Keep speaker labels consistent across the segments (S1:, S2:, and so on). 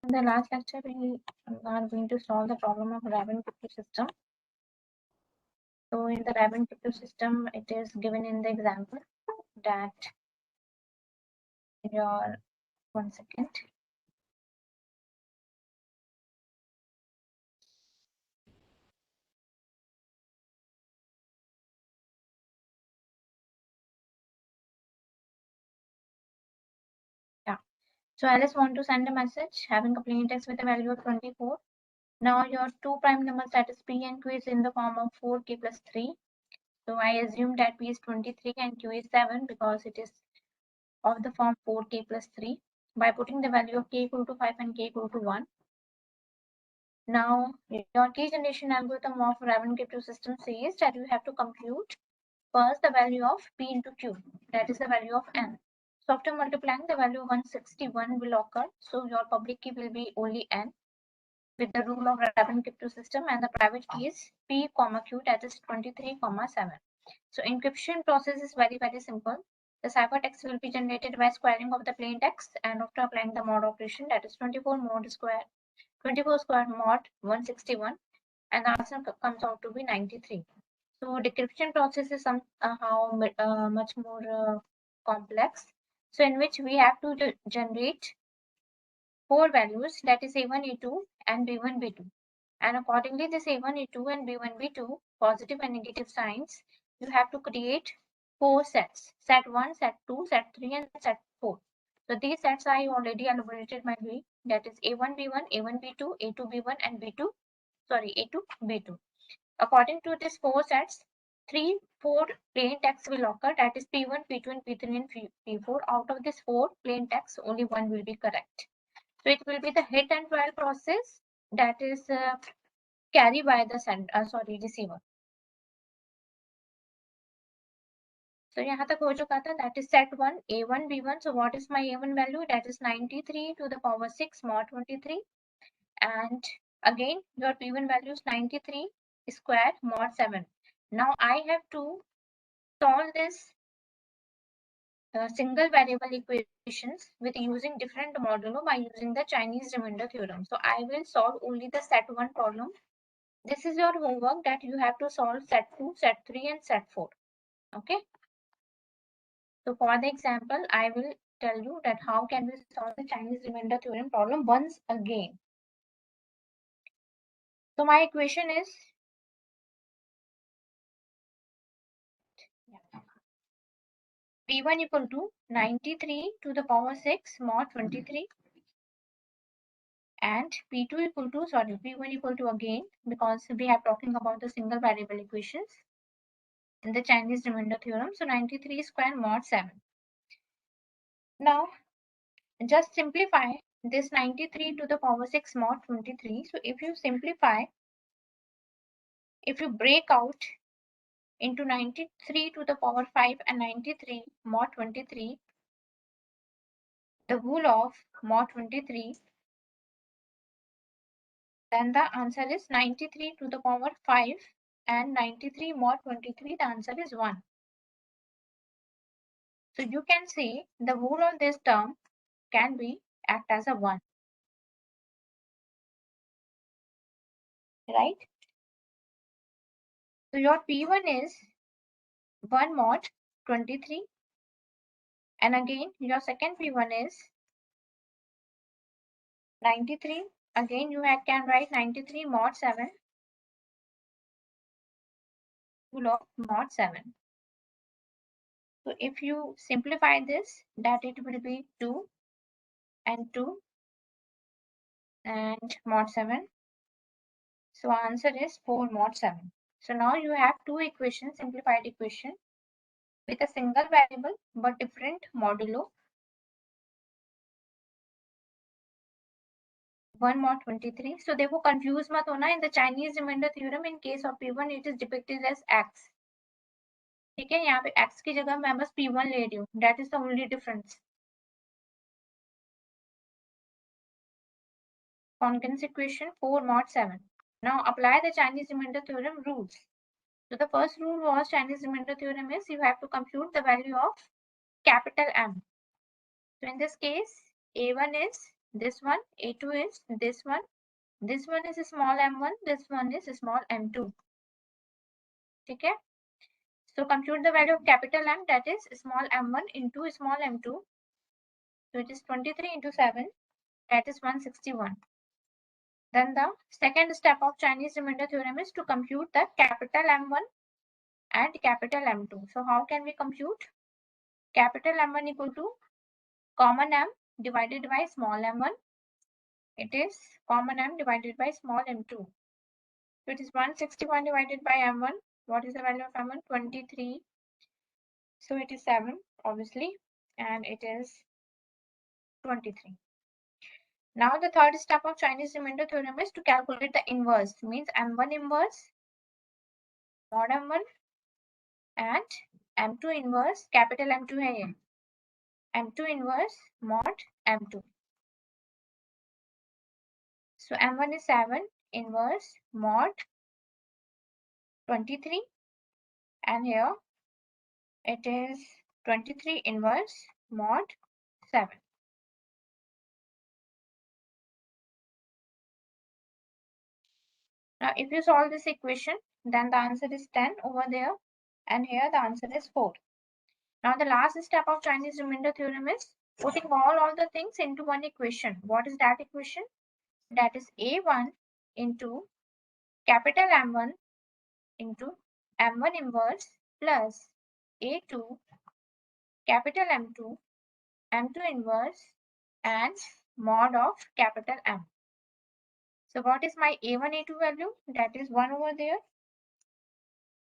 S1: In the last lecture, we are going to solve the problem of Rabin-Kiptu system. So in the Rabin-Kiptu system, it is given in the example that your 1 second. Yeah. So Alice want to send a message having a plain text with a value of 24. Now your two prime numbers, that is P and Q, is in the form of 4k plus 3. So I assume that P is 23 and Q is 7 because it is of the form 4k plus 3 by putting the value of k equal to 5 and k equal to 1. Now, your key generation algorithm of Rabin-Kiptu system says that you have to compute first the value of P into Q, that is the value of N. So after multiplying, the value of 161 will occur. So your public key will be only N with the rule of Rabin-Kiptu system, and the private key is P comma Q, that is 23 comma 7. So encryption process is very simple. The ciphertext will be generated by squaring of the plain text, and after applying the mod operation, that is 24 mod square 24 square mod 161, and the answer comes out to be 93. So decryption process is somehow much more complex. So in which we have to generate 4 values, that is A1, A2 and B1, B2. And accordingly, this A1, A2 and B1, B2, positive and negative signs, you have to create 4 sets. Set 1, set 2, set 3 and set 4. So these sets I already elaborated my way, that is A1, B1, A1, B2, A2, B1 and A2, B2. According to these 4 sets, 4 plain text will occur, that is P1, P2 and P3 and P4. Out of these 4 plain text, only one will be correct. So it will be the hit and trial process that is carried by the receiver. So यहाँ तक हो चुका था, that is set 1 A1 B1. So what is my A1 value? That is 93 to the power 6 mod 23, and again your P1 value is 93 square mod 7. Now I have to solve this single variable equations with using different modulo by using the Chinese remainder theorem. So I will solve only the set 1 problem. This is your homework, that you have to solve set 2, set 3 and set 4. Okay. So for the example, I will tell you that how can we solve the Chinese remainder theorem problem once again. So my equation is P1 equal to 93 to the power 6 mod 23, and P2 equal to, P1 equal to, again, because we are talking about the single variable equations in the Chinese remainder theorem, so 93 square mod 7. Now just simplify this 93 to the power 6 mod 23. So if you simplify, if you break out into 93 to the power 5 and 93 mod 23, the whole of mod 23, then the answer is 93 to the power 5 and 93 mod 23, the answer is 1. So you can see the whole of this term can be act as a 1. Right? So your P1 is 1 mod 23, and again your second P1 is 93. Again you can write 93 mod 7 full of mod 7. So if you simplify this, that it will be 2 and 2 and mod 7. So answer is 4 mod 7. So now you have two equations, simplified equation with a single variable but different modulo. 1 mod 23. So देखो confuse मत होना, in the Chinese remainder theorem in case of P1 it is depicted as x. ठीक है, यहाँ पे x की जगह मैं बस P1 ले रही हूँ. That is the only difference. Concurrence equation 4 mod 7. Now apply the Chinese remainder theorem rules. So the first rule was Chinese remainder theorem is you have to compute the value of capital M. So in this case, A1 is this one, A2 is this one is a small m1, this one is a small m2. Okay, so compute the value of capital M, that is small m1 into small m2. So it is 23 into 7, that is 161. Then the second step of Chinese remainder theorem is to compute the capital M1 and capital M2. So how can we compute? Capital M1 equal to common M divided by small m1. It is common M divided by small m2. So it is 161 divided by m1. What is the value of m1? 23. So it is 7, obviously, and it is 23. Now the third step of Chinese remainder theorem is to calculate the inverse. Means m1 inverse, mod m1 and m2 inverse, capital M2 है ये, m2 inverse mod m2. So m1 is 7 inverse mod 23, and here it is 23 inverse mod 7. Now if you solve this equation, then the answer is 10 over there, and here the answer is 4. Now the last step of Chinese remainder theorem is putting all the things into one equation. What is that equation? That is A1 into capital M1 into M1 inverse plus A2 capital M2, M2 inverse and mod of capital M. So what is my A1, A2 value? That is 1 over there.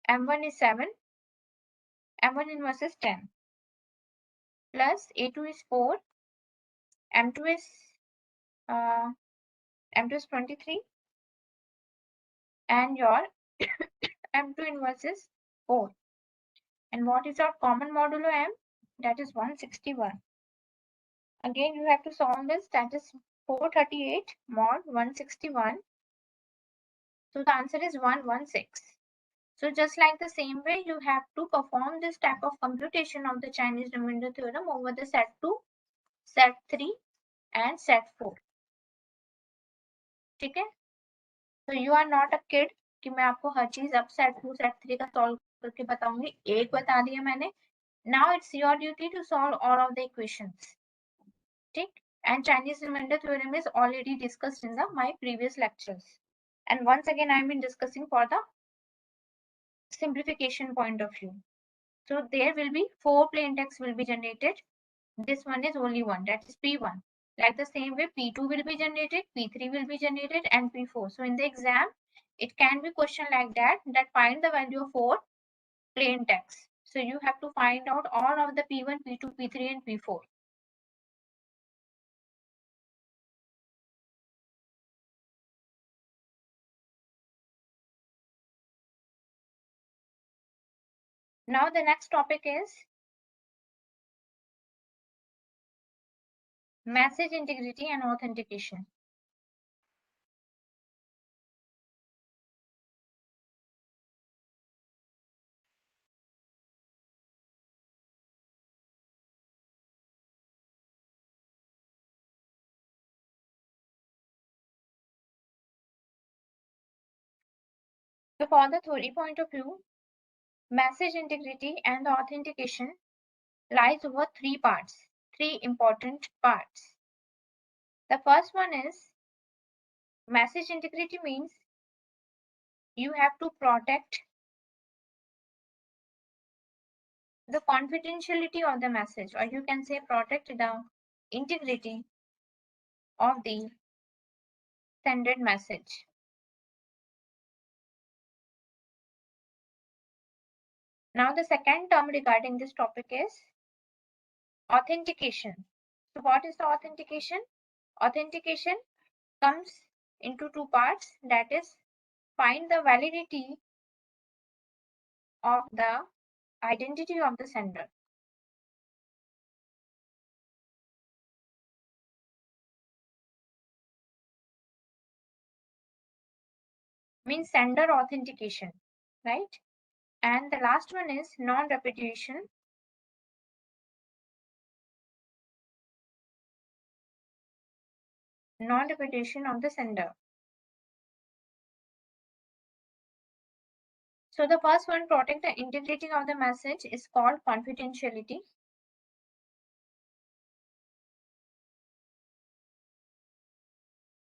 S1: M1 is 7. M1 inverse is 10. Plus A2 is 4. M2 is M2 is 23. And your M2 inverse is 4. And what is your common modulo M? That is 161. Again, you have to solve this. That is 438 mod 161. So the answer is 116. So just like the same way, you have to perform this type of computation of the Chinese remainder theorem over the set 2, set 3 and set 4. ठीक है? So you are not a kid कि मैं आपको हर चीज अब set 2, set 3 का solve करके बताऊंगी. एक बता दिया मैंने. Now it's your duty to solve all of the equations. ठीक? And Chinese remainder theorem is already discussed in my previous lectures. And once again, I've been discussing for the simplification point of view. So there will be 4 plain text will be generated. This one is only one, that is P1. Like the same way, P2 will be generated, P3 will be generated, and P4. So in the exam, it can be question like that find the value of 4 plain text. So you have to find out all of the P1, P2, P3, and P4. Now the next topic is message integrity and authentication. So for the theory point of view, message integrity and the authentication lies over 3 parts, 3 important parts. The first one is message integrity means you have to protect the confidentiality of the message, or you can say protect the integrity of the sended message. Now the second term regarding this topic is authentication. So what is the authentication? Authentication comes into 2 parts, that is find the validity of the identity of the sender. Means sender authentication, right? And the last one is non-repetition. non-repudiation of the sender. So the first one, protect the integrity of the message, is called confidentiality.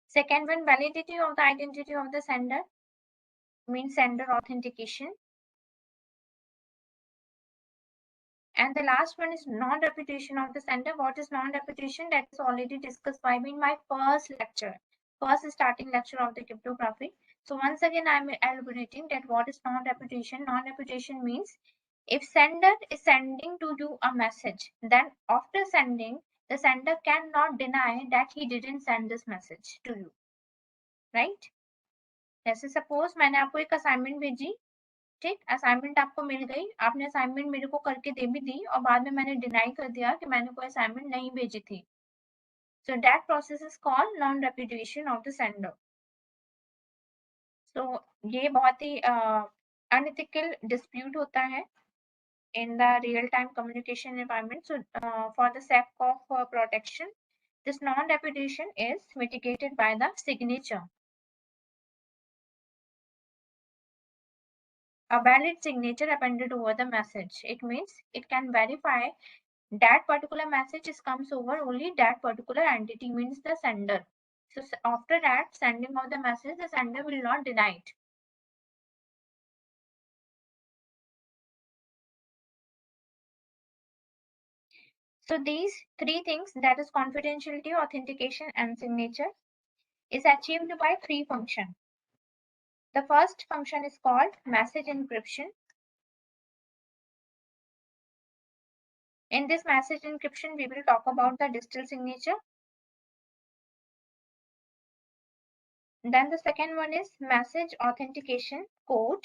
S1: Second one, validity of the identity of the sender, means sender authentication. And the last one is non-reputation of the sender. What is non-reputation? That is already discussed by me in my first lecture, first starting lecture of the cryptography. So once again, I'm elaborating that what is non-reputation. Non-reputation means if sender is sending to you a message, then after sending, the sender cannot deny that he didn't send this message to you, right? जैसे suppose मैंने आपको एक assignment भेजी, ठीक, assignment आपको मिल गई, आपने assignment मेरे को करके दे भी दी और बाद में मैंने डिनाई कर दिया कि मैंने कोई असाइनमेंट नहीं भेजी थी. So that process is called non repudiation of the sender. So ये बहुत ही अनएथिकल डिस्प्यूट होता है in the real-time communication environment. So for the sake of protection, this non-repudiation is mitigated by the signature. A valid signature appended over the message. It means it can verify that particular message comes over only that particular entity, means the sender. So after that sending of the message, the sender will not deny it. So these three things, that is confidentiality, authentication and signature, is achieved by three functions. The first function is called message encryption. In this message encryption, we will talk about the digital signature. Then the second one is message authentication code,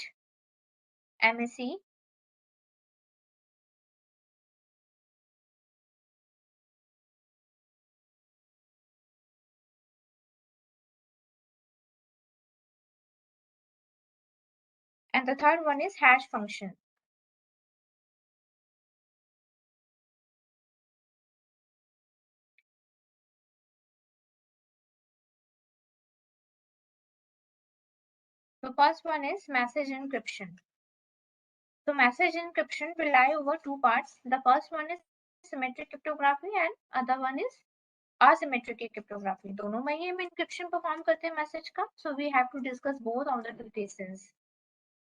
S1: MAC. And the third one is hash function. The first one is message encryption. So message encryption will lie over two parts. The first one is symmetric cryptography and other one is asymmetric cryptography. दोनों में ही हम encryption perform करते हैं message का. So we have to discuss both of the two cases.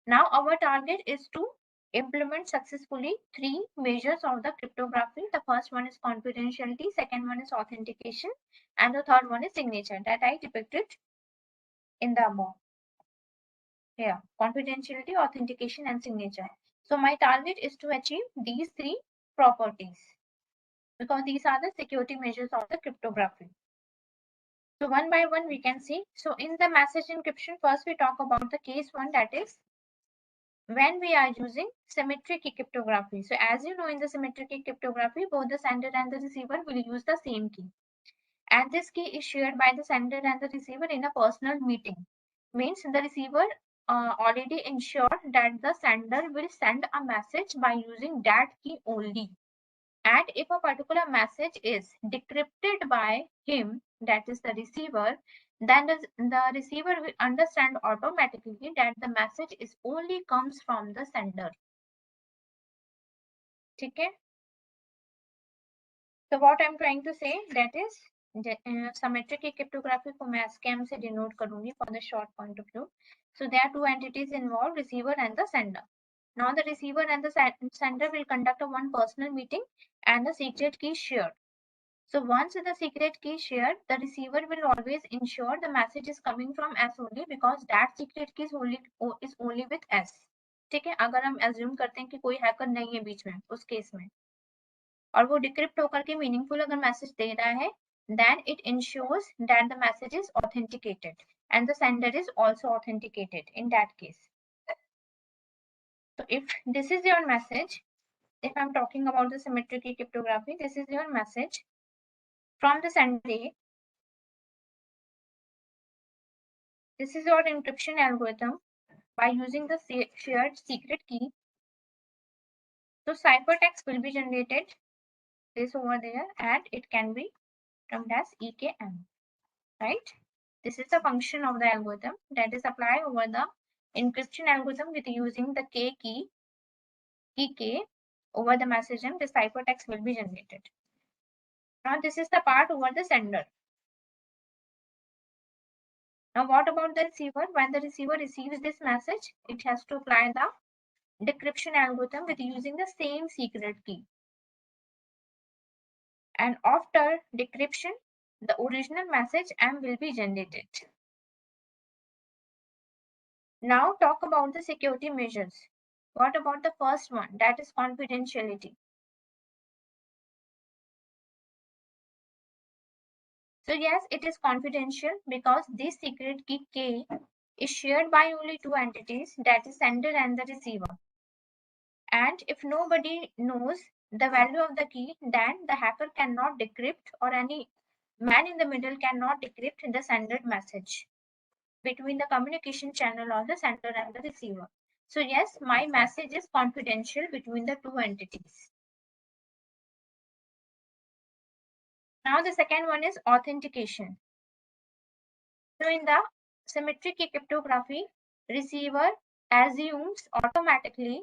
S1: Now our target is to implement successfully three measures of the cryptography. The first one is confidentiality, second one is authentication, and the third one is signature that I depicted in the above. Here, confidentiality, authentication, and signature. So my target is to achieve these three properties because these are the security measures of the cryptography. So one by one we can see. So in the message encryption, first we talk about the case one, that is when we are using symmetric cryptography. So as you know, in the symmetric cryptography, both the sender and the receiver will use the same key. And this key is shared by the sender and the receiver in a personal meeting. Means the receiver already ensured that the sender will send a message by using that key only. And if a particular message is decrypted by him, that is the receiver, then the receiver will understand automatically that the message is only comes from the sender. ठीक है? So what I'm trying to say, that is symmetric cryptography को मैं SCAM से denote करूंगी for the short point of view. So there are two entities involved, receiver and the sender. Now the receiver and the sender will conduct a one personal meeting and the secret key is shared. So once the secret key is shared, the receiver will always ensure the message is coming from S only because that secret key is only with S. ठीक है, अगर हम assume करते हैं कि कोई hacker नहीं है बीच में उस केस में और वो डिक्रिप्ट होकर के मीनिंगफुल अगर मैसेज दे रहा है, then it ensures that the message is authenticated and the sender is also authenticated in that case. So if this is your message, if I'm talking about the symmetric cryptography, this is your message from the sender A. This is your encryption algorithm by using the shared secret key. So ciphertext will be generated, this over there, and it can be termed as EKM. right? This is the function of the algorithm that is applied over the encryption algorithm with using the key K over the message, and the ciphertext will be generated. Now this is the part over the sender. Now what about the receiver? When the receiver receives this message, it has to apply the decryption algorithm with using the same secret key. And after decryption, the original message M will be generated. Now talk about the security measures. What about the first one? That is confidentiality. So yes, it is confidential because this secret key K is shared by only two entities, that is sender and the receiver. And if nobody knows the value of the key, then the hacker cannot decrypt, or any man in the middle cannot decrypt the sender message between the communication channel of the sender and the receiver. So yes, my message is confidential between the two entities. Now the second one is authentication. So in the symmetric key cryptography, receiver assumes automatically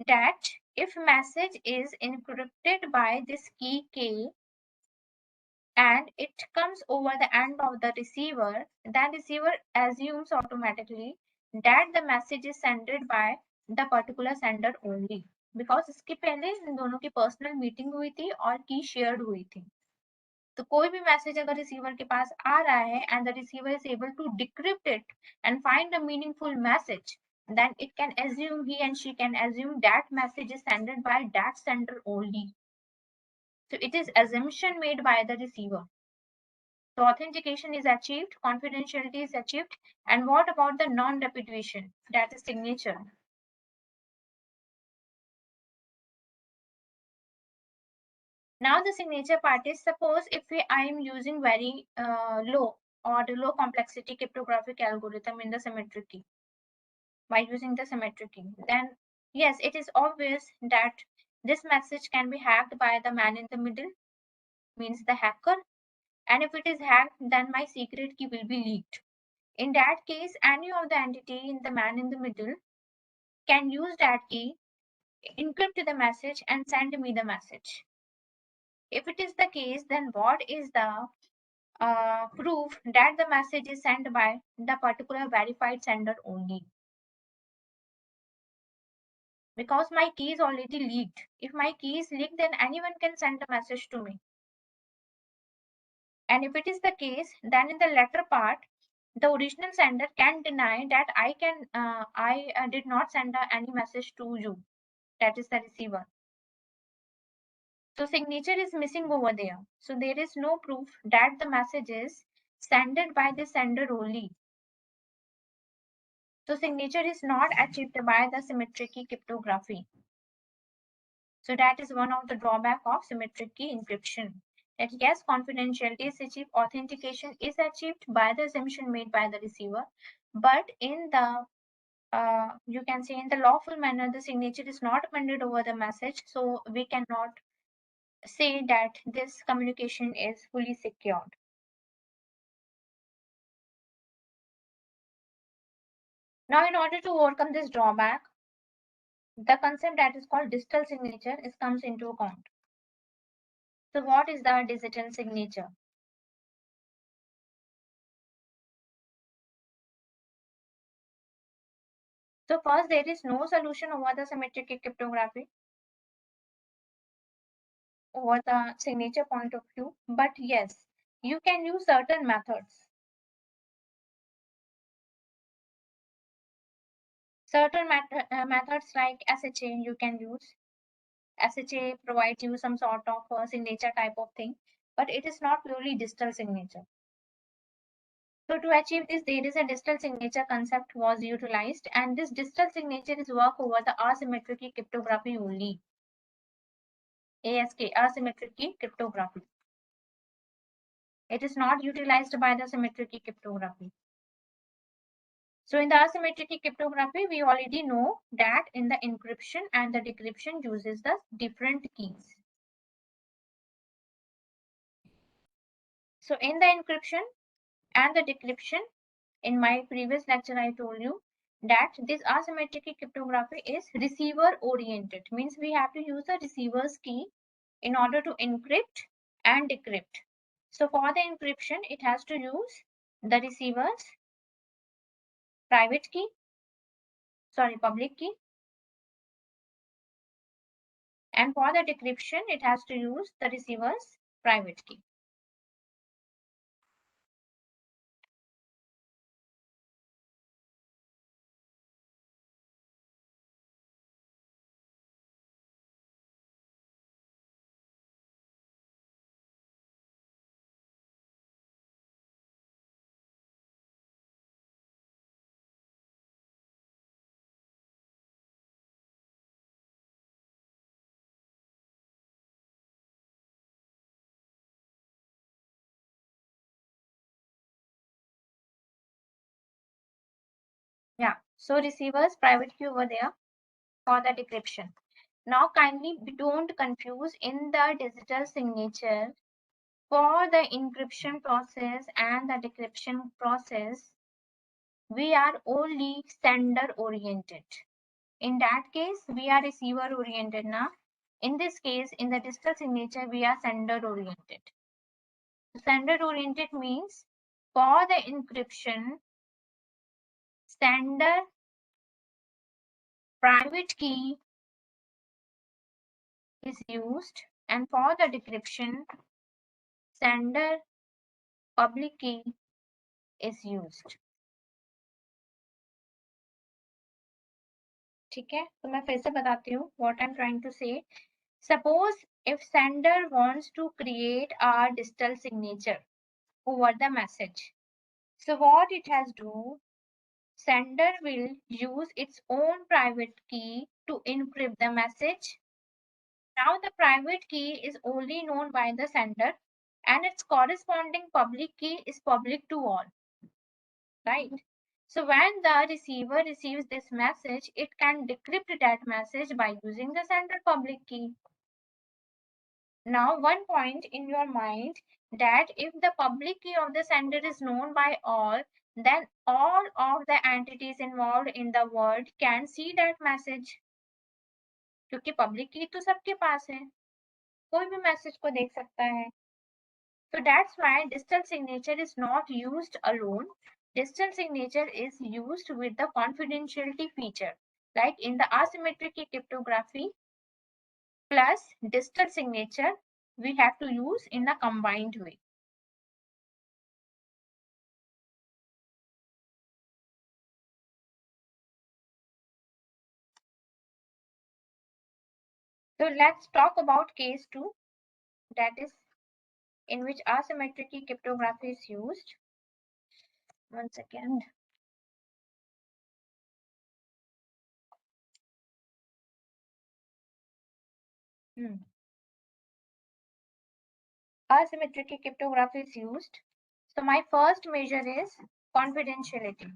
S1: that if message is encrypted by this key K and it comes over the end of the receiver, then receiver assumes automatically that the message is sent by the particular sender only, because इसके पहले इन दोनों की personal meeting हुई थी और की shared हुई थी. तो कोई भी मैसेज अगर रिसीवर के पास आ रहा है and the receiver is able to decrypt it and find a meaningful message, then it can assume, he and she can assume that message is sent by that sender only. So it is assumption made by the receiver. So authentication is achieved, confidentiality is achieved, and what about the non-repetition? That is signature. Now the signature part is, suppose if I am using very low or low complexity cryptographic algorithm in the symmetric key, by using the symmetric key, then yes, it is obvious that this message can be hacked by the man in the middle, means the hacker. And if it is hacked, then my secret key will be leaked. In that case, any of the entity in the man in the middle can use that key, encrypt the message and send me the message. If it is the case, then what is the proof that the message is sent by the particular verified sender only? Because my key is already leaked. If my key is leaked, then anyone can send a message to me. And if it is the case, then in the latter part, the original sender can deny that I did not send any message to you, that is the receiver. So signature is missing over there. So there is no proof that the message is sent by the sender only. So signature is not achieved by the symmetric key cryptography. So that is one of the drawback of symmetric key encryption. That yes, confidentiality is achieved, authentication is achieved by the assumption made by the receiver, but in the you can say in the lawful manner, the signature is not appended over the message, so we cannot say that this communication is fully secured. Now, in order to overcome this drawback, the concept that is called digital signature is comes into account. So what is the digital signature? So first, there is no solution over the symmetric cryptography over the signature point of view, but yes, you can use certain methods. Certain methods like SHA you can use. SHA provides you some sort of signature type of thing, but it is not purely digital signature. So to achieve this, there is a digital signature concept was utilized, and this digital signature is work over the asymmetric key cryptography only. ASK, asymmetric key cryptography. It is not utilized by the symmetric key cryptography. So in the asymmetric key cryptography, we already know that in the encryption and the decryption uses the different keys. So in the encryption and the decryption, in my previous lecture I told you that this asymmetric cryptography is receiver oriented, means we have to use the receiver's key in order to encrypt and decrypt. So for the encryption, it has to use the receiver's public key, and for the decryption, it has to use the receiver's private key. Yeah, so receiver's private key over there for the decryption. Now kindly don't confuse in the digital signature. For the encryption process and the decryption process, we are only sender oriented. In that case, we are receiver oriented now. In this case, in the digital signature, we are sender oriented. Sender oriented means for the encryption, sender private key is used, and for the decryption, sender public key is used. ठीक है, तो मैं फिर से बताती हूँ what I'm trying to say. Suppose if sender wants to create a digital signature over the message, so what it has do, sender will use its own private key to encrypt the message. Now the private key is only known by the sender and its corresponding public key is public to all, right? So when the receiver receives this message, it can decrypt that message by using the sender public key. Now one point in your mind that if the public key of the sender is known by all, then all of the entities involved in the world can see that message. क्योंकि public key तो सबके पास है, कोई भी message को देख सकता है. So that's why digital signature is not used alone. Digital signature is used with the confidentiality feature, like in the asymmetric cryptography plus digital signature, we have to use in a combined way. So let's talk about case 2, that is in which asymmetric cryptography is used. One second. Asymmetric cryptography is used. So my first measure is confidentiality.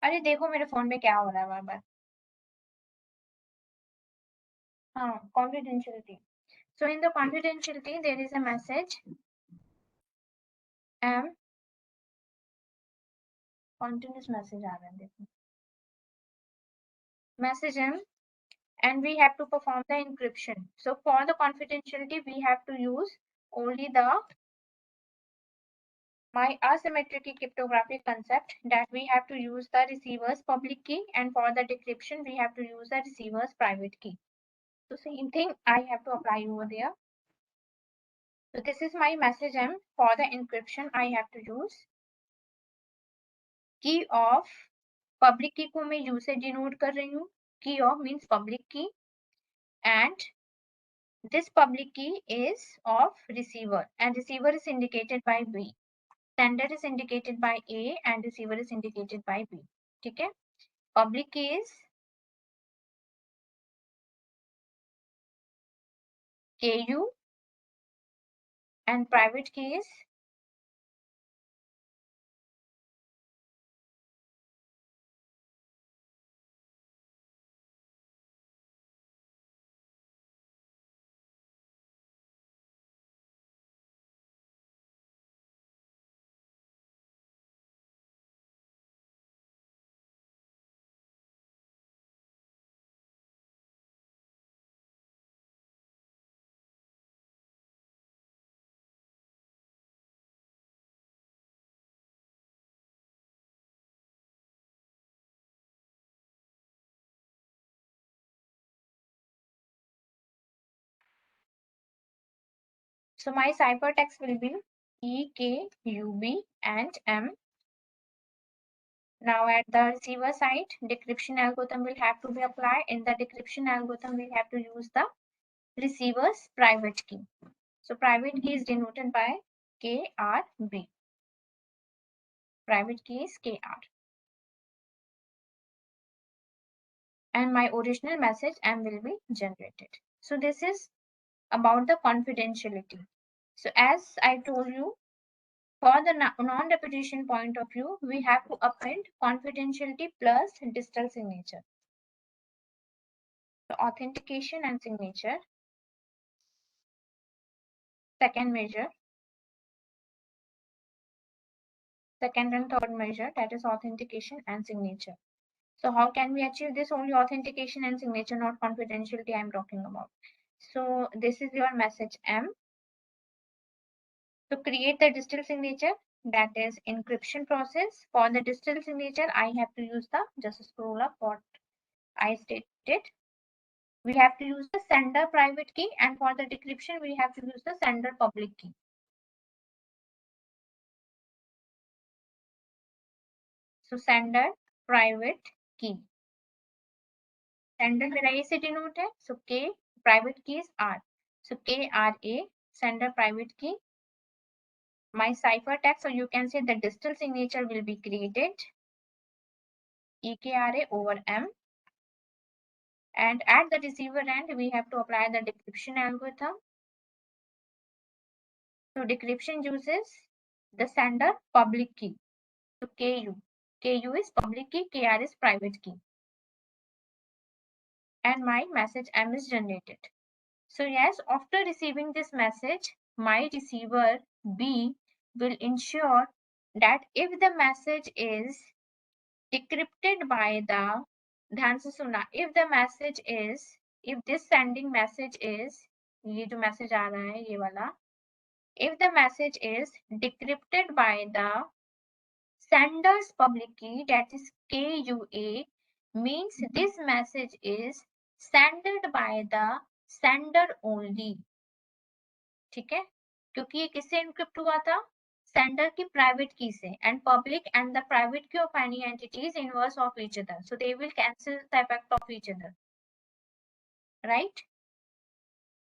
S1: अरे देखो मेरे phone में क्या हो रहा है बार बार. हाँ, confidentiality. So in the confidentiality there is a message M, continuous message आ रहा है देखो, message M, and we have to perform the encryption. So for the confidentiality we have to use only the my asymmetric cryptography concept, that we have to use the receiver's public key, and for the decryption we have to use the receiver's private key. So same thing I have to apply over there. So this is my message M. For the encryption I have to use key of public key को मैं U से denote कर रही हूँ. Key of means public key, and This public key is of receiver and receiver is indicated by B. Sender is indicated by A and receiver is indicated by B. ठीक है? Public key is KU and private key is so my ciphertext will be EKUB and M. Now at the receiver side, decryption algorithm will have to be applied. In the decryption algorithm, we have to use the receiver's private key. So private key is denoted by KRB. Private key is KR. And my original message M will be generated. So this is about the confidentiality. So as I told you, for the non-repetition point of view, we have to append confidentiality plus digital signature. So authentication and signature. Second measure. Second and third measure, that is authentication and signature. So how can we achieve this? Only authentication and signature, not confidentiality I'm talking about. So this is your message M. To create the digital signature, that is encryption process. For the digital signature, I have to use the, just scroll up what I stated. We have to use the sender private key, and for the decryption, we have to use the sender public key. So sender private key. Sender मेरा A से denote है, so K, private key is R. So KRA, sender private key. My ciphertext, so you can say the digital signature will be created, EKRA over M. And at the receiver end, we have to apply the decryption algorithm. So decryption uses the sender public key. So KU. KU is public key, KR is private key. And my message M is generated. So yes, after receiving this message, my receiver B will ensure that if the message is decrypted by the, ध्यान से सुना, if the message is, if this sending message is, ये जो message आ रहा है ये वाला, if the message is decrypted by the sender's public key, that is KUA, means this message is sent by the sender only. ठीक है, क्योंकि ये किससे encrypt हुआ था? Sender की private key से, and public and the private key of any entity is inverse of each other, so they will cancel the effect of each other, right?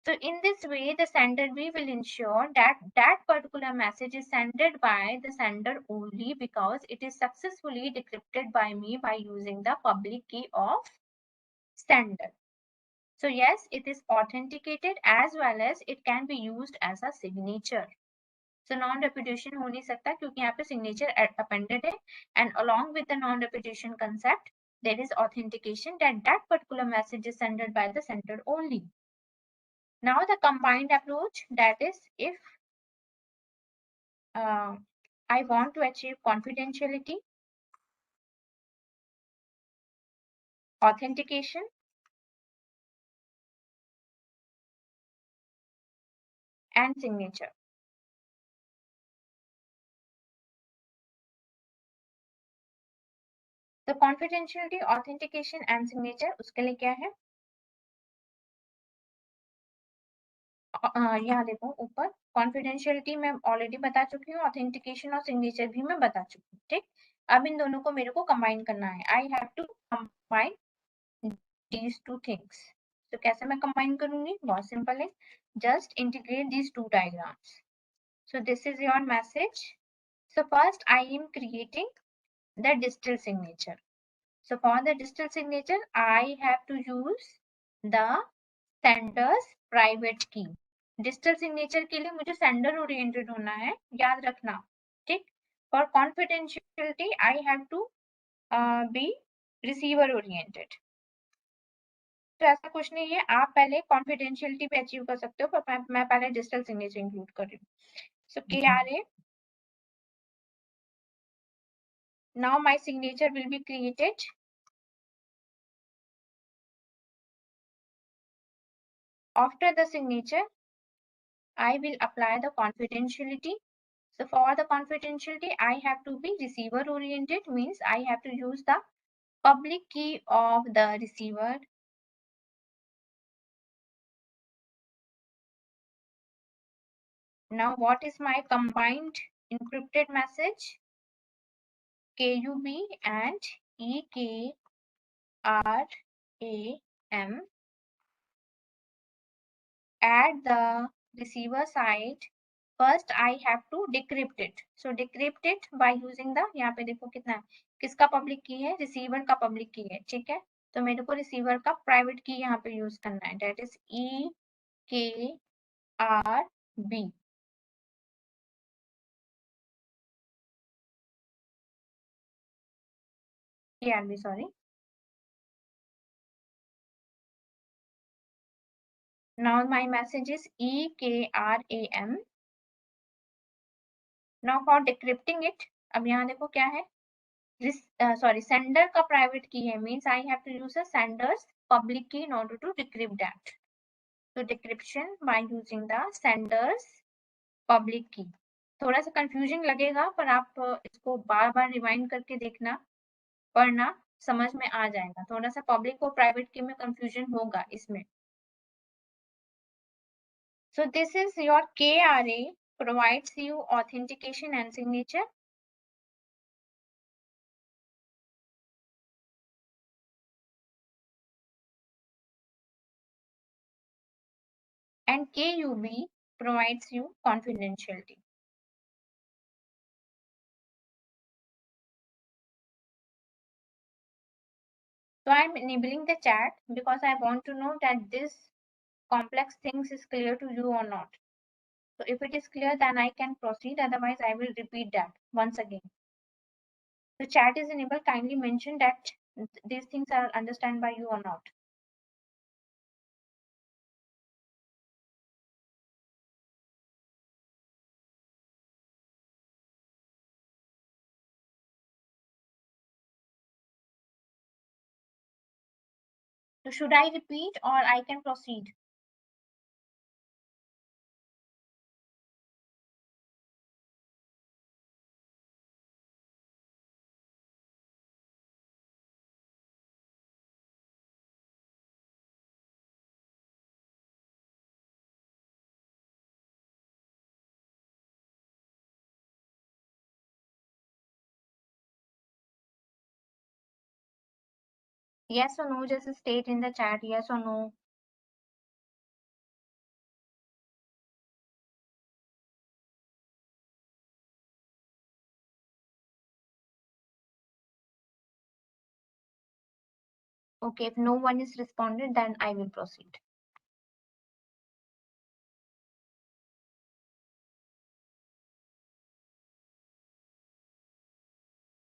S1: So in this way, the sender B will ensure that that particular message is sent by the sender only because it is successfully decrypted by me by using the public key of sender. So yes, it is authenticated as well as it can be used as a signature. So non-repetition हो नहीं सकता क्योंकि यहाँ पे signature appended है, and along with the non-repetition concept, there is authentication that that particular message is sent by the sender only. Now the combined approach, that is if I want to achieve confidentiality, authentication, and signature. The confidentiality, authentication, and signature, उसके लिए क्या है? यहाँ देखो ऊपर confidentiality मैं already बता चुकी हूँ, ऑथेंटिकेशन और सिग्नेचर भी मैं बता चुकी हूँ. ठीक, अब इन दोनों को मेरे को कंबाइन करना है. I have to combine these two things. तो कैसे मैं कंबाइन करूंगी? बहुत सिंपल है, just integrate these two diagrams. So this is your message. So first I am creating the digital signature. So for the digital signature I have to use the sender's private key. Digital signature के लिए मुझे sender oriented होना है, याद रखना, ठीक। For confidentiality I have to be receiver oriented. तो ऐसा कुछ नहीं है, आप पहले कॉन्फिडेंशियलिटी पे अचीव कर सकते हो, पर मैं पहले डिजिटल सिग्नेचर इंक्लूड कर रही हूँ। सो KRA, now my signature will be created. After the signature I will apply the confidentiality. So for the confidentiality I have to be receiver oriented, means I have to use the public key of the receiver. Now what is my combined encrypted message? KUB and EKRAM at the receiver side. First I have to decrypt it. So decrypt it by using the, यहाँ पे देखो कितना है, किसका public की है? Receiver का public की है, ठीक है। तो मेरे को रिसीवर का प्राइवेट की यहाँ पे यूज करना है, that is EKRB. KRB, sorry. Now my message is EKRAM. Now for decrypting it, अब यहाँ देखो क्या है, sorry, sender का private key है, means I have to use a sender's public key in order to decrypt that. So decryption by using the sender's public key. थोड़ा सा confusing लगेगा, पर आप इसको बार बार रिवाइंड करके देखना, पढ़ना, समझ में आ जाएगा। थोड़ा सा पब्लिक और प्राइवेट की में कंफ्यूजन होगा इसमें। So this is your KRA, provides you authentication and signature. And KUB provides you confidentiality. So I am enabling the chat because I want to know that this complex things is clear to you or not. So if it is clear, then I can proceed. Otherwise, I will repeat that once again. The chat is enabled. Kindly mention that these things are understood by you or not. So should I repeat or I can proceed? Yes or no? Just state in the chat yes or no. Okay, if no one is responded, then I will proceed.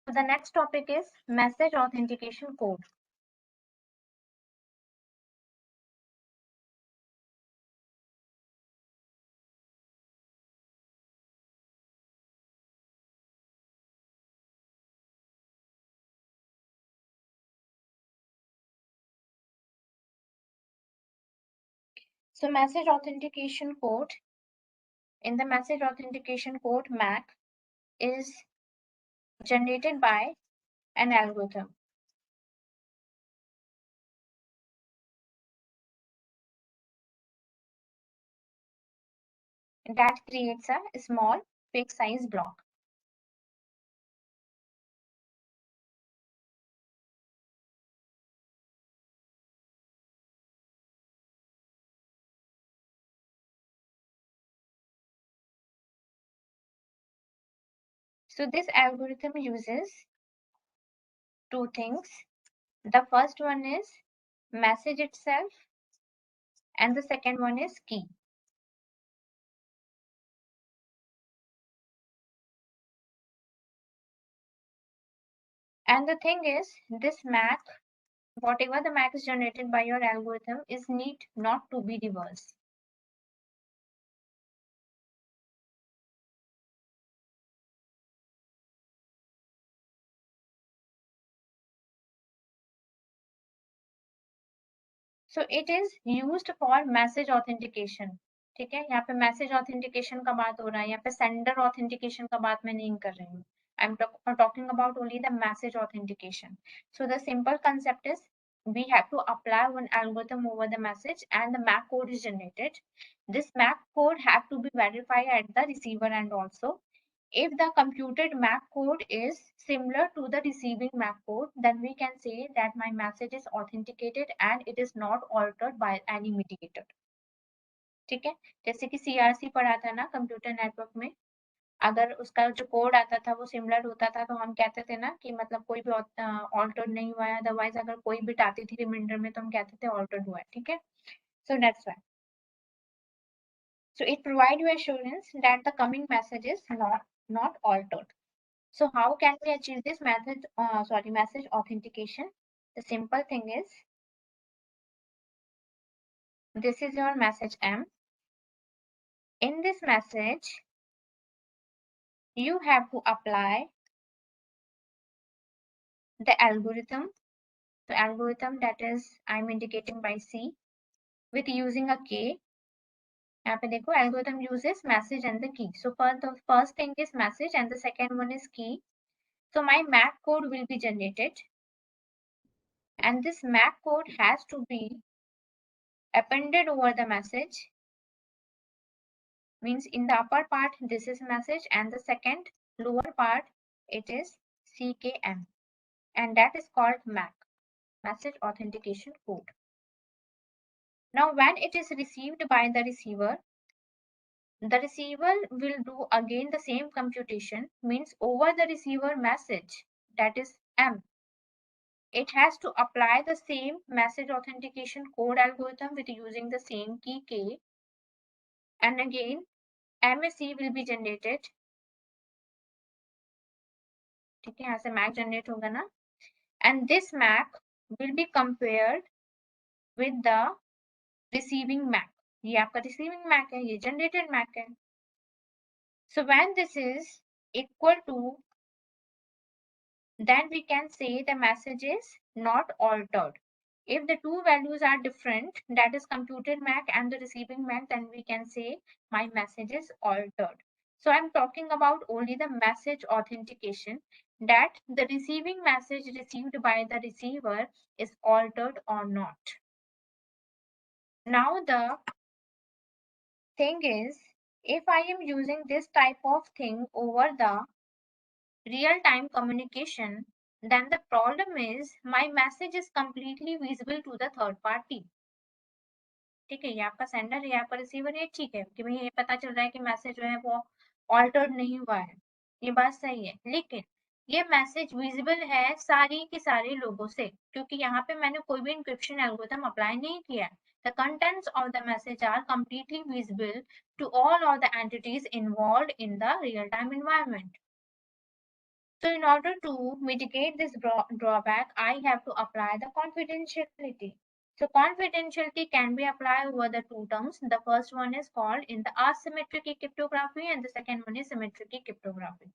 S1: So the next topic is message authentication code. So message authentication code, in the message authentication code, MAC is generated by an algorithm. That creates a small fixed size block. So this algorithm uses two things. The first one is message itself and the second one is key. And the thing is, this MAC, whatever the MAC is generated by your algorithm, is need not to be reversed. So it is used for message authentication. ठीक है, यहाँ पे message authentication का बात हो रहा है, यहाँ पे सेंडर ऑथेंटिकेशन का बात मैं नहीं कर रही हूँ. I'm talking about only the message authentication. So the simple concept is we have to apply one algorithm over the message and the MAC code is generated. This MAC code have to be verified at the receiver end also. If the computed MAC code is similar to the receiving MAC code, then we can say that my message is authenticated and it is not altered by any mediator. ठीक है, जैसे कि CRC पढ़ा था ना computer network में, अगर उसका जो कोड आता था वो सिमिलर होता था तो हम कहते थे ना कि मतलब कोई भी ऑल्टर्ड नहीं हुआ है, अदरवाइज अगर कोई बिट आती थी रिमाइंडर में तो हम कहते थे ऑल्टर्ड हुआ है. ठीक है, so that's why. So it provides you assurance that the coming message is not altered. So how can we achieve this message authentication? The simple thing is, this is your message M. In this message, you have to apply the algorithm. The algorithm that is I'm indicating by C with using a K. यहाँ पे देखो algorithm uses message and the key. So the first thing is message and the second one is key. So my MAC code will be generated and this MAC code has to be appended over the message. Means in the upper part this is message and the second lower part it is CKM and that is called MAC, message authentication code. Now when it is received by the receiver will do again the same computation, means over the receiver message, that is M, it has to apply the same message authentication code algorithm with using the same key K, and again MAC will be generated. ठीक है, यहाँ से MAC generate होगा ना, and this MAC will be compared with the receiving MAC. ये आपका receiving MAC है, ये generated MAC है. So when this is equal to, then we can say the message is not altered. If the two values are different, that is computed MAC and the receiving MAC, then we can say my message is altered. So I'm talking about only the message authentication, that the receiving message received by the receiver is altered or not. Now the thing is, if I am using this type of thing over the real-time communication, then the problem is my message is completely visible to the third party. ठीक है, ये आपका sender है, ये आपका receiver है, ठीक है कि भाई ये पता चल रहा है कि मैसेज जो है वो ऑल्टर्ड नहीं हुआ है, ये बात सही है. लेकिन ये मैसेज विजिबल है सारी के सारे लोगों से, क्योंकि यहाँ पे मैंने कोई भी इंक्रिप्शन एल्गोरिथम अप्लाई नहीं किया है. The contents of the message are completely visible to all of the entities involved in the real-time environment. So in order to mitigate this drawback, I have to apply the confidentiality. So confidentiality can be applied over the two terms. The first one is called in the asymmetric cryptography and the second one is symmetric cryptography.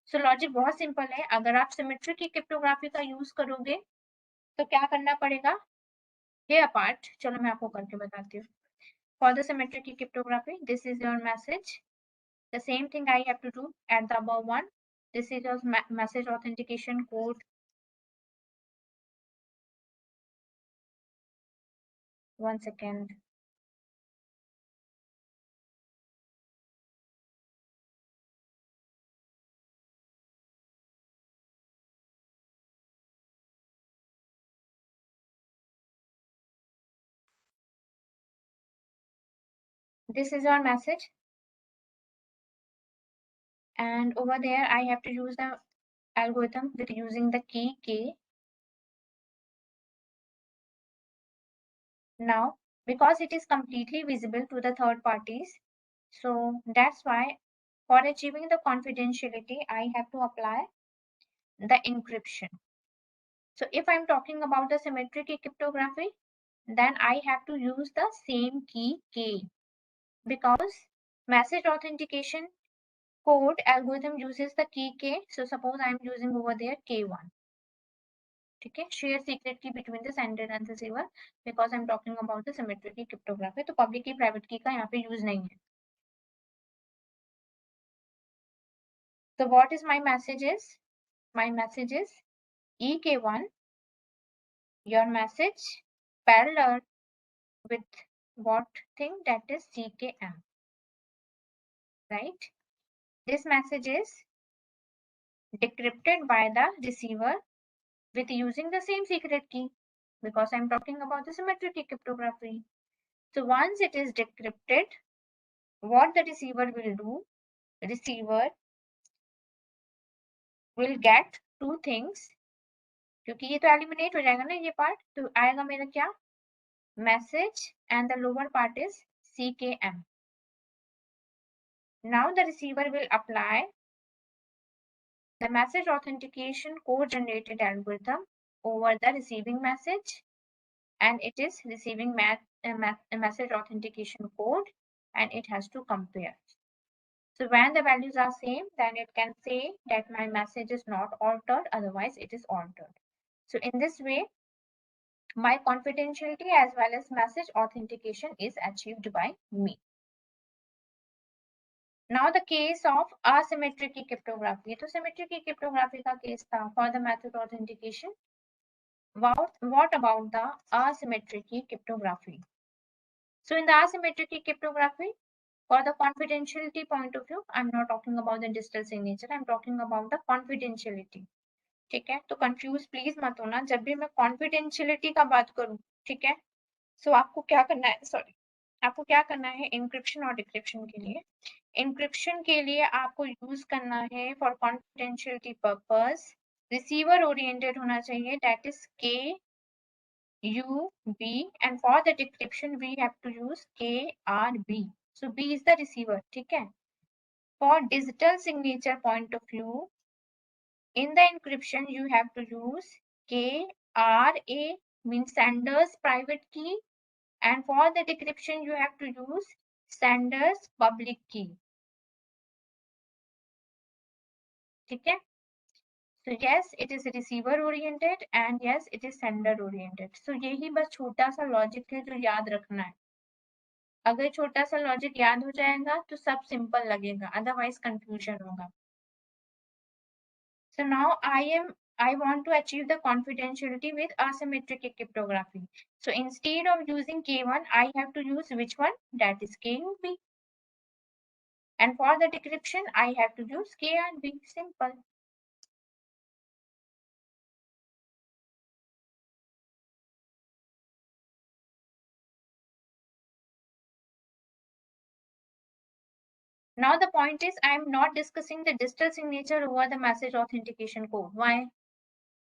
S1: So logic बहुत simple है. अगर आप symmetric cryptography का use करोगे तो क्या करना पड़ेगा? ये apart, चलो मैं आपको करके बताती हूँ. For the symmetric cryptography, this is your message. The same thing I have to do at the above one. This is your message authentication code. One second. This is your message and over there I have to use the algorithm with using the key k. Now, because it is completely visible to the third parties, so that's why for achieving the confidentiality, I have to apply the encryption. So if I'm talking about the symmetric key cryptography, then I have to use the same key K, because message authentication code algorithm uses the key K. So suppose I'm using over there K1. Okay, share secret key between the sender and receiver, because I'm talking about the symmetric key cryptography. तो public key private key का यहाँ पे use नहीं है. So what is my message is? My message is EK1, your message parallel with what thing, that is CKM, right? This message is decrypted by the receiver with using the same secret key, because I'm talking about the symmetric key cryptography. So once it is decrypted, what the receiver will do, receiver will get two things, क्योंकि ये तो eliminate हो जाएगा ना ये part, तो आएगा मेरा क्या, message, and the lower part is CKM. Now the receiver will apply the message authentication code generated algorithm over the receiving message, and it is receiving message authentication code, and it has to compare. So when the values are same, then it can say that my message is not altered, otherwise it is altered. So in this way, my confidentiality as well as message authentication is achieved by me. Now the case of asymmetric key cryptography. तो symmetric key cryptography का case था for the method authentication. What about the asymmetric key cryptography? So in the asymmetric key cryptography, for the confidentiality point of view, I'm not talking about the digital signature, I'm talking about the confidentiality. ठीक है, तो confuse please मत होना जब भी मैं confidentiality का बात करूं, ठीक है. सो आपको क्या करना है, सॉरी, आपको क्या करना है इंक्रिप्शन और डिक्रिप्शन के लिए. इंक्रिप्शन के लिए आपको यूज करना है for confidentiality purpose receiver oriented होना चाहिए, दैट इज के U B, and for the decryption we have to use K R B. So B is the receiver, ठीक है. For digital signature point of view, in the encryption you have to use K R A, means sender's private key, and for the decryption you have to use sender's public key. ठीक है. So yes, it is receiver oriented and yes, it is sender oriented. So यही बस छोटा सा logic है जो याद रखना है. अगर छोटा सा लॉजिक याद हो जाएगा तो सब सिंपल लगेगा, अदरवाइज कंफ्यूजन होगा. So now I want to achieve the confidentiality with asymmetric cryptography. So instead of using K1, I have to use which one? That is KUB. And for the decryption, I have to use KRB. Simple. Now the point is, I am not discussing the digital signature over the message authentication code. Why?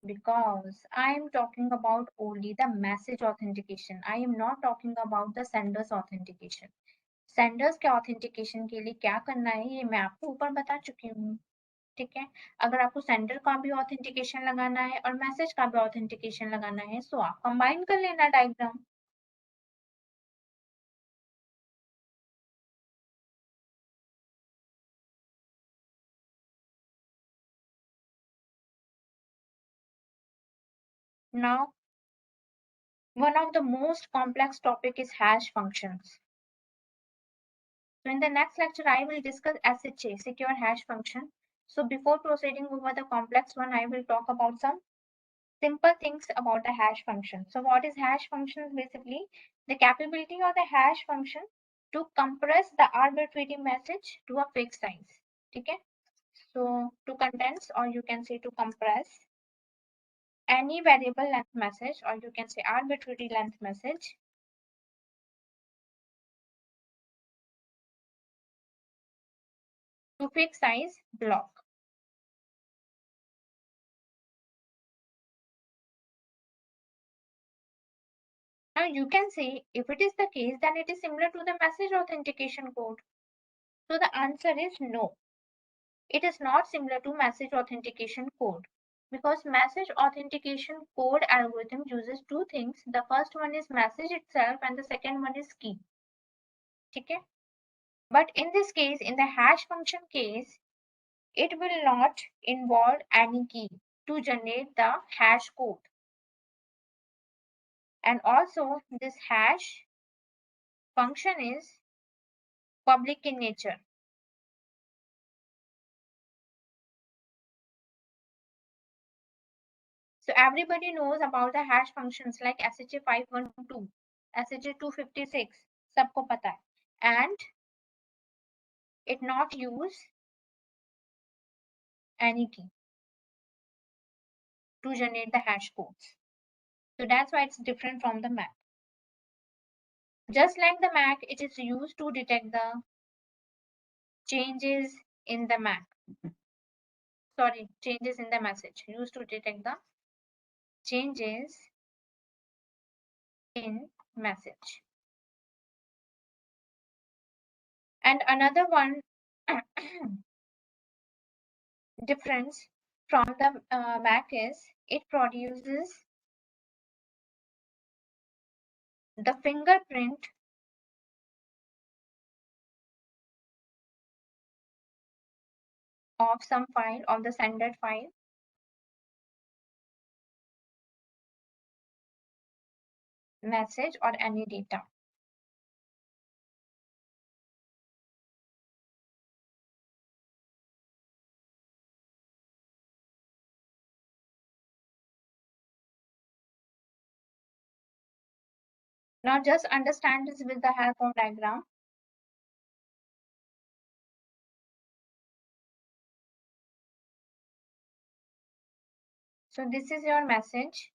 S1: Because I am talking about only the message authentication. I am not talking about the sender's authentication. Senders के authentication के लिए क्या करना है ये मैं आपको ऊपर बता चुकी हूँ, ठीक है. अगर आपको sender का भी authentication लगाना है और message का भी authentication लगाना है, तो आप combine कर लेना diagram. Now, one of the most complex topic is hash functions. So in the next lecture, I will discuss SHA, secure hash function. So before proceeding over the complex one, I will talk about some simple things about the hash function. So what is hash function? Basically, the capability of the hash function to compress the arbitrary message to a fixed size. Okay? So to condense, or you can say to compress any variable length message, or you can say arbitrary length message to fixed size block. Now you can say if it is the case, then it is similar to the message authentication code. So the answer is no. It is not similar to message authentication code because message authentication code algorithm uses two things. The first one is message itself and the second one is key. Okay? But in this case, in the hash function case, it will not involve any key to generate the hash code. And also this hash function is public in nature. So everybody knows about the hash functions like SHA-512, SHA-256, सबको पता है. And it not use any key to generate the hash codes. So that's why it's different from the MAC. Just like the MAC, it is used to detect the changes in the MAC. Sorry, changes in the message. Used to detect the changes in message. And another one difference from the MAC is it produces the fingerprint of some file, of the sender file, message or any data. Now just understand this with the help of diagram. So this is your message.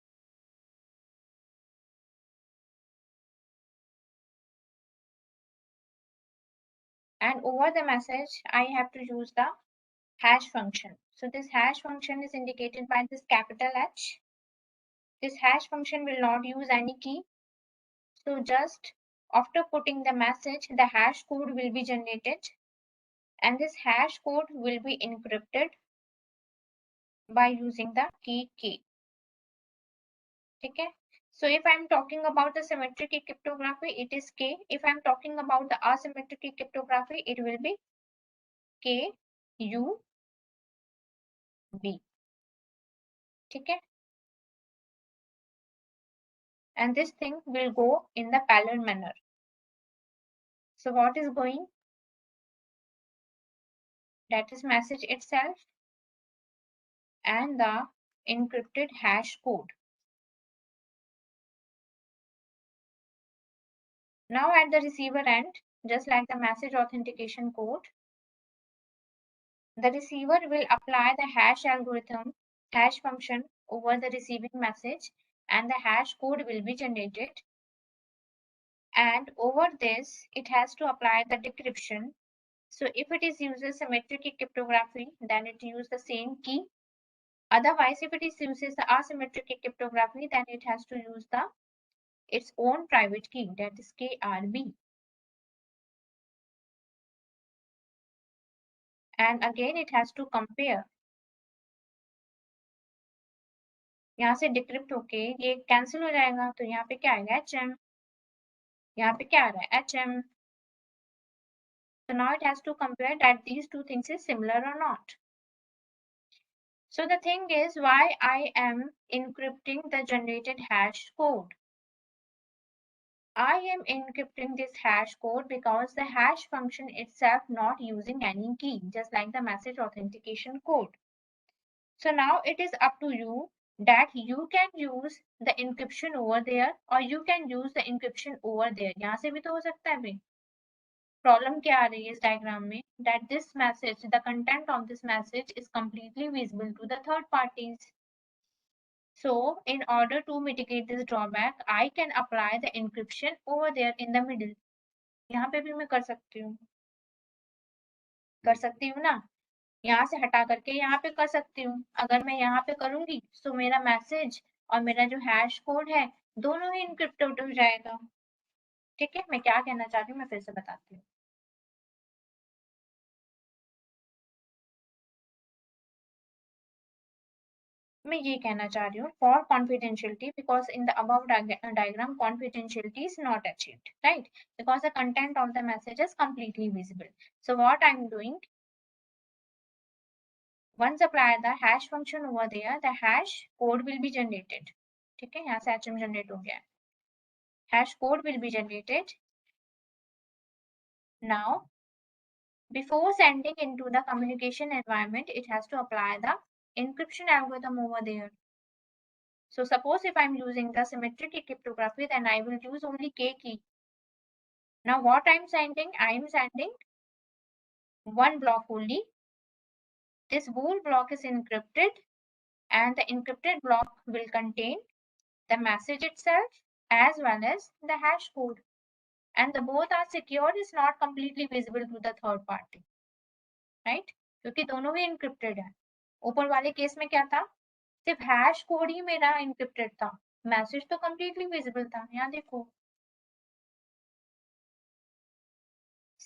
S1: And over the message, I have to use the hash function. So this hash function is indicated by this capital H. This hash function will not use any key. So just after putting the message, the hash code will be generated. And this hash code will be encrypted by using the key K. Okay. So if I'm talking about the symmetric key cryptography, it is K. If I'm talking about the asymmetric key cryptography, it will be K, U, B. Okay. And this thing will go in the parallel manner. So what is going? That is message itself and the encrypted hash code. Now at the receiver end, just like the message authentication code, the receiver will apply the hash algorithm, hash function over the receiving message and the hash code will be generated. And over this, it has to apply the decryption. So if it is uses symmetric key cryptography, then it uses the same key. Otherwise, if it is uses the asymmetric key cryptography, then it has to use the its own private key, that is KRB. And again, it has to compare. यहाँ से decrypt होके ये cancel हो जाएगा तो यहाँ पे क्या आएगा HM, यहाँ पे क्या आ रहा है HM. So now it has to compare that these two things is similar or not. So the thing is why I am encrypting the generated hash code. I am encrypting this hash code because the hash function itself not using any key, just like the message authentication code. So now it is up to you that you can use the encryption over there or you can use the encryption over there. यहाँ से भी तो हो सकता है भाई. Problem क्या आ रही है इस diagram में? That this message, the content of this message is completely visible to the third parties. So in order to mitigate this drawback, I can apply the encryption over there in the middle. यहाँ पे भी मैं कर सकती हूँ. कर सकती हूँ ना, यहाँ से हटा करके यहाँ पे कर सकती हूँ। अगर मैं यहाँ पे करूंगी तो मेरा मैसेज और मेरा जो हैश कोड है दोनों ही इनक्रिप्टेड हो जाएगा। ठीक है, मैं क्या कहना चाह रही हूँ मैं फिर से बताती हूँ। मैं ये कहना चाह रही हूँ for confidentiality, because in the above diagram confidentiality is not achieved, right? Because the content of the message is completely visible. So what I'm doing, once apply the hash function over there, the hash code will be generated. ठीक है, यहाँ से HM generate हो गया है, hash code will be generated. Now before sending into the communication environment, it has to apply the encryption algorithm over there. So suppose if I'm using the symmetric cryptography, then I will use only K key. Now what I'm sending? I'm sending one block only. This whole block is encrypted, and the encrypted block will contain the message itself as well as the hash code. And the both are secure, is not completely visible to the third party, right? क्योंकि दोनों ही encrypted है। ऊपर वाले case में क्या था? सिर्फ hash code ही मेरा encrypted था, मैसेज तो completely visible था। यहाँ देखो,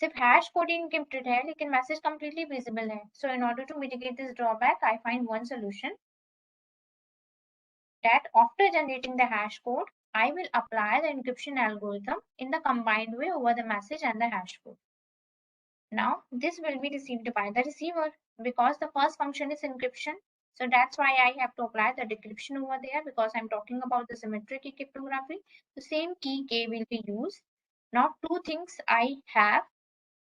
S1: सिर्फ हैश कोड encrypted है लेकिन मैसेज completely visible है। So in order to mitigate this drawback, I find one solution, that after generating the hash code, I will apply the encryption algorithm in the combined way over the message and the hash code. Now this will be received by the receiver because the first function is encryption. So that's why I have to apply the decryption over there, because I'm talking about the symmetric key cryptography. The same key K will be used. Now two things I have.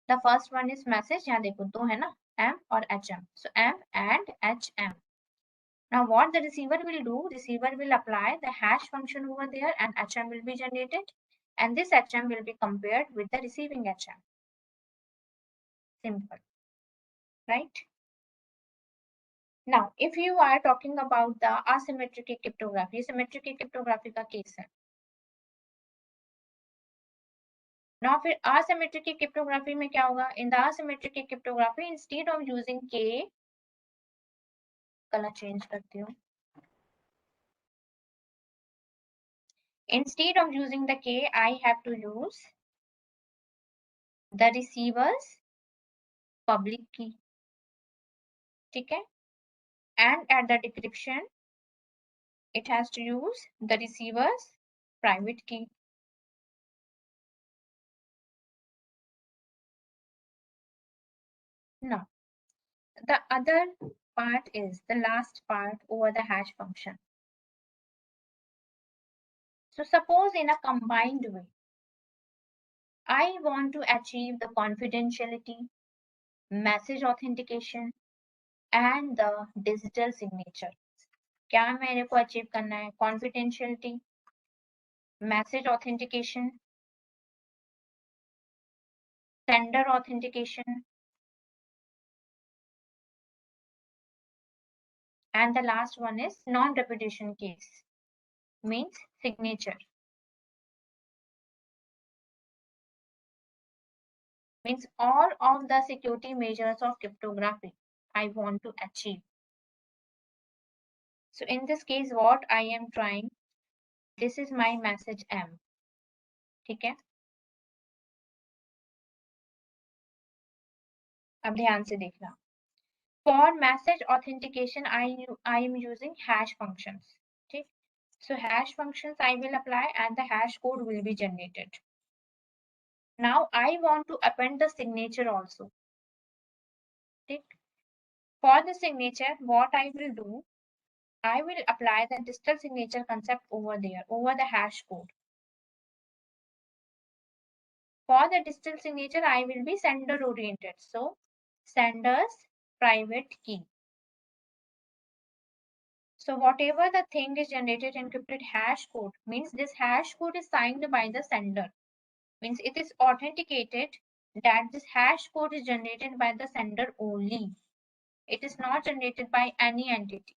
S1: The first one is message. यहाँ देखो दो है ना, M और HM. So M and HM. Now what the receiver will do, receiver will apply the hash function over there and HM will be generated, and this HM will be compared with the receiving HM. Simple, right? Now if you are talking about the asymmetric cryptography, symmetric cryptography का case है। Now फिर asymmetric cryptography में क्या होगा? In the asymmetric cryptography, instead of using K, colour change करती हूँ। Instead of using the K, I have to use the receiver's public key. ठीक है? And at the decryption, it has to use the receiver's private key. Now, the other part is the last part over the hash function. So suppose in a combined way, I want to achieve the confidentiality, message authentication, and the digital signature. क्या मेरे को achieve करना है? Confidentiality, message authentication, sender authentication, and the last one is non-repudiation case, means signature. Means all of the security measures of cryptography I want to achieve. So in this case, what I am trying, this is my message M. ठीक है, अब ध्यान से देखना. For message authentication, I am using hash functions. ठीक, so hash functions I will apply and the hash code will be generated. Now I want to append the signature also. ठीक, for the signature, what I will do, I will apply the digital signature concept over there, over the hash code. For the digital signature, I will be sender oriented. So sender's private key. So whatever the thing is generated encrypted hash code, means this hash code is signed by the sender. Means it is authenticated that this hash code is generated by the sender only. It is not generated by any entity.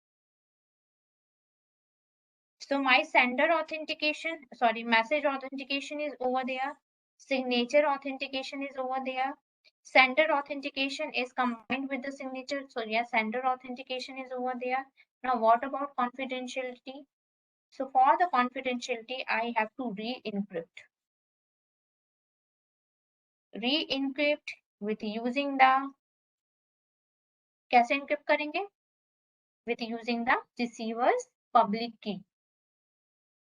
S1: So my sender authentication, sorry, message authentication is over there. Signature authentication is over there. Sender authentication is combined with the signature. So yes, sender authentication is over there. Now what about confidentiality? So for the confidentiality, I have to re-encrypt. Re-encrypt with using the, कैसे encrypt करेंगे? With using the receiver's public key,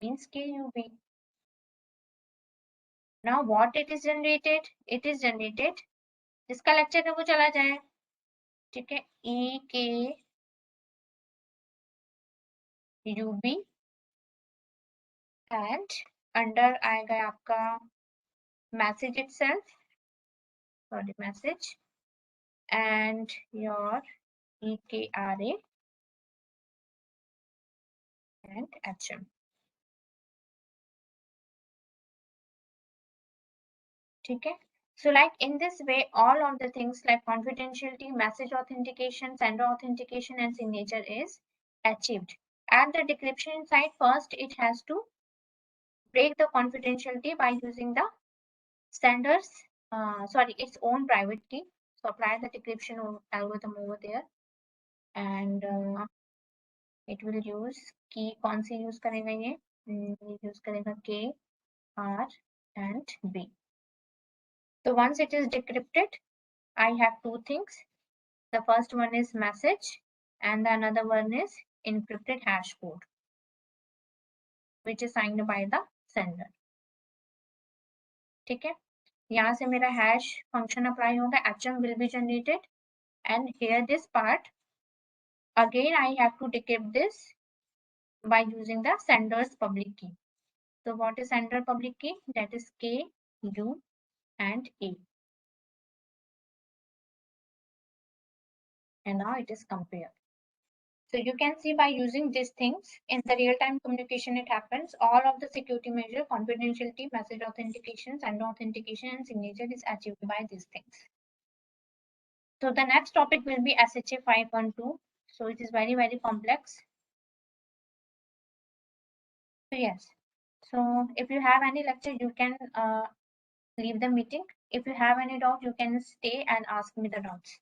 S1: means KUB. Now what it is generated? It is generated, जिसका lecture है वो चला जाए, ठीक है, EKUB and under आएगा आपका message itself, sorry message, and your EKRA and HM. ठीक है. So like in this way, all of the things like confidentiality, message authentication, sender authentication and signature is achieved. At the decryption side, first it has to break the confidentiality by using the sender's, its own private key. So apply the decryption algorithm over there, and it will use key. कौन सी use करेगा ये? Use करेगा K, R and B. So once it is decrypted, I have two things. The first one is message and the another one is encrypted hash code, which is signed by the sender. ठीक है, यहाँ से मेरा hash function apply होगा, HM will be generated, and here this part again I have to decrypt this by using the sender's public key. So what is sender public key? That is K, U and A. And now it is compared. So you can see by using these things in the real-time communication it happens. All of the security measure, confidentiality, message authentication, sender authentication and signature is achieved by these things. So the next topic will be SHA 512. So it is very, very complex. So yes. So if you have any lecture, you can leave the meeting. If you have any doubt, you can stay and ask me the doubts.